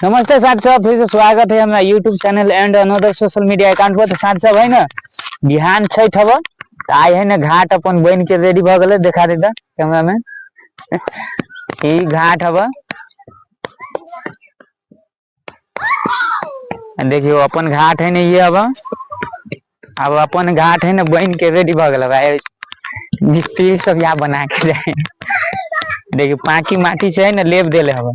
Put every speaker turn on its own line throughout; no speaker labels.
नमस्ते साथ सब, फिर से स्वागत है हमारा YouTube channel and another social media account पर। तो साथ सब है ना, बिहान छठ हवा तो आए है ना घाट अपन बन के रेडी भ गए। देखा देता कैमरा में ई घाट हवा। देखियो अपन घाट है ना, ये हवा। अब अपन घाट है ना बन के रेडी भ गए भाई। मिस्त्री सब यहाँ बना के जाए। देखियो पाकी माटी से है ना लेप देले हवा।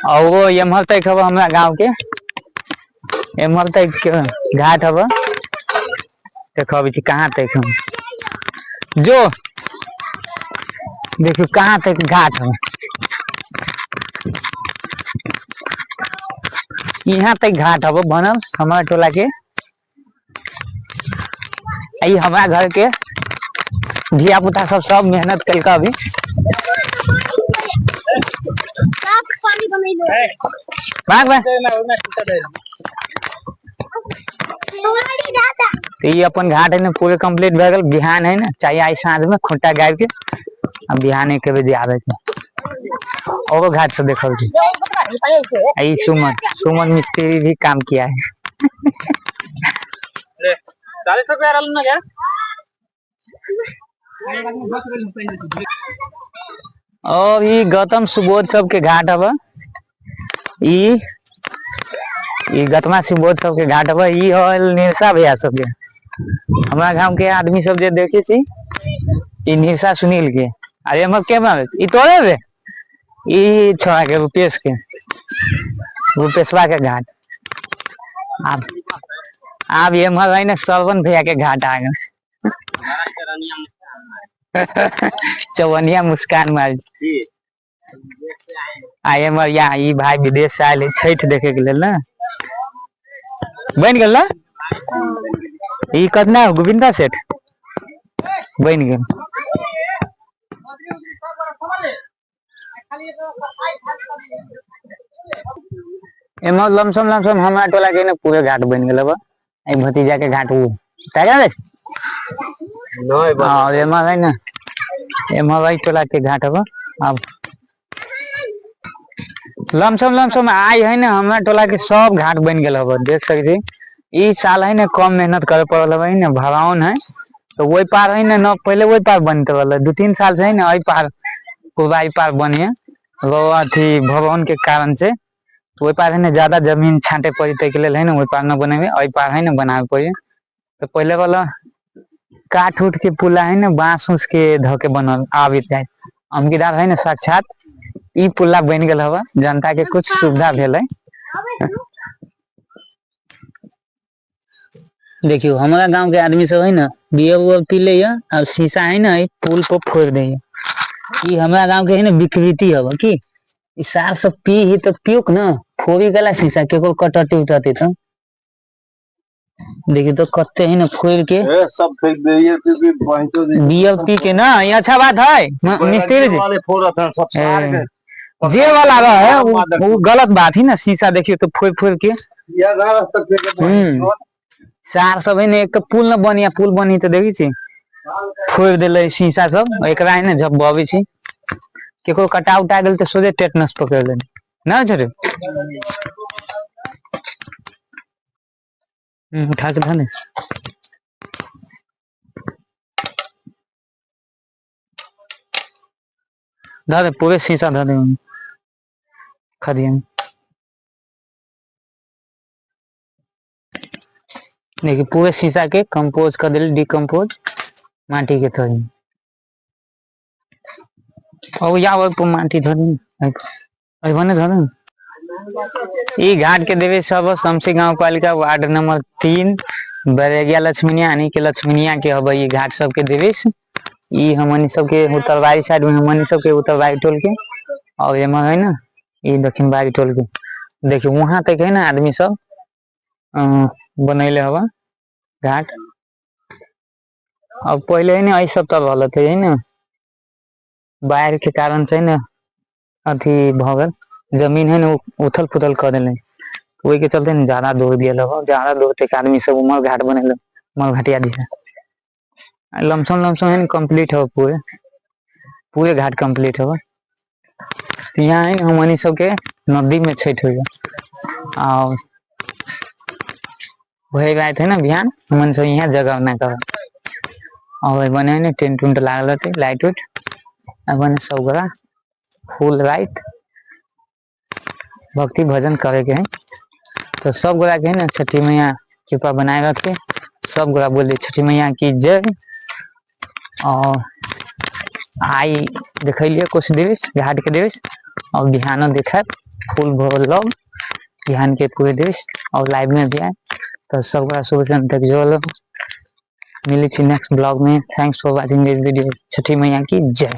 और वो यमहर तक हवा हमारा गांव के, यमहर तक घाट हवा। देखो अभी कहाँ तक हम जो देखियो कहाँ तक घाट हवा। यहाँ तक घाट हवा बनल हमारा टोला के। हमारा घर के धिया पुता सब मेहनत कल अभी। भाग भाग। ये अपन घाट है ना पूरे कंप्लीट भे गल। बिहान है ना चाहिए आई साँझ में खूंटा गाड़ के अब बिहान एक बजे आवे और घाट से देखो सुमन मिस्त्री भी काम किया है। और ये गौतम सुबोध सब के घाट हवा। ई गतमा सुबोध सब के घाट हवा। ई निरसा भैया सब के हमारा गांव के आदमी सब जे देखे छी ई निरसा सुनील के। अरे हम के मारे ई तोड़े रे ई छोड़ा के रूपेशवा के घाट। अब ये मर ना श्रवण भैया के घाट आ गए। चौवनिया मुस्कान मार आए मर यहाँ ई भाई विदेश से आये छठ देखे के लेल ना बन गल ना। ई कतना गोविंदा सेठ बन गए। लमसम हमारा टोला के ना पूरे घाट बन गए। एक भतीजा के घाट वो और एमर है ना एमर टोला के घाट हवा। अब लमसम आई है ना हमारा टोला के सब घाट बन गए हवा। देख सकते ई साल है ना कम मेहनत करे पड़ल है ना। भरावन है तो वही पार है ना पहले वही पार बनते वाला 2-3 साल से है ना पार पूरा पार बने अथी भवन के कारण से। वही पार है ना ज्यादा जमीन छांटे पड़ी तक है ना वही पार न बने पार है ना बनावे पड़े। तो पहले वाला काट उठ के पुला है ना बांस उस के धके बनल आवित जाए। अमकीदार है ना साक्षात ई पुला बन गल हवा। जनता के कुछ सुविधा भेल है। देखियो हमारा गांव के आदमी सब है ना बियर पी ले और शीशा है ना पुल पर फोड़ दे। ई हमारा गांव के है ना विकृति हवा की सार सब पी ही तो पियुक ना फोड़ी गला शीशा के कटटी उठती तो देखिए तो कत्ते ही ना फोड़ के
सब फेंक दे
बियर पी के ना। ये अच्छा बात है मिस्त्री जी जे वाला है वो गलत बात ही ना। शीशा देखिए तो फोड़ के सार सब है ना एक पुल न बनिया पुल बनी तो देखी छी फोड़ दिले शीशा सब। एकरा है ना जब बबे छी केको कटा उटा गेल तो सोझे टेटनस पकड़ ले ना छोटे उठा के धने दे पूरे शीशा धे खदिया देखिए पूरे शीशा के कंपोज कर दिल डिकम्पोज माटी के थोड़ी और या माटी धरी बने धर। ई घाट के देवे सब शमसी गांव पालिका वार्ड नंबर 3 बरेगिया लक्ष्मीनिया यानी के लक्ष्मीनिया के हब। ई घाट सब के देवेश ई हमनी सब के उत्तरवारी साइड में हमनी सब के उत्तरवारी टोल के और एम है ना ई दक्षिण वारी टोल के। देखिए वहां तक है ना आदमी सब बनैले हवा घाट। अब पहले है ना ऐ सब तब हालत है ना बाढ़ के कारण से ना अथी भगल जमीन है ना उथल पुथल कर दिले। वही के चलते ज्यादा दूर दिया ज्यादा दूर तक आदमी सब उमर घाट बने मल घाटिया दी लमसम है ना कम्प्लीट हो पूरे घाट कम्प्लीट हो। तो यहाँ है हमनी सबके नदी में छठ हुई और वही गए थे ना बिहान हमन सब यहाँ जगह बना कर और बने ने टेंट उंट लागल थे लाइट उट बने सब गोरा फुल राइट भक्ति भजन करे के है तो सब गोरा के है ना छठी मैया कृपा बनाए रखे सब गोरा बोले छठी मैया की जय। और आई देखलिए कुछ दिवस घाट के दिवस और बिहान देखा फुल भोल लोग बिहान के पूरे दिवस और लाइव में भी आए तो सब शुभ तक जो मिली थी नेक्स्ट ब्लॉग में। Thanks for watching this video. छठी मैया की जय।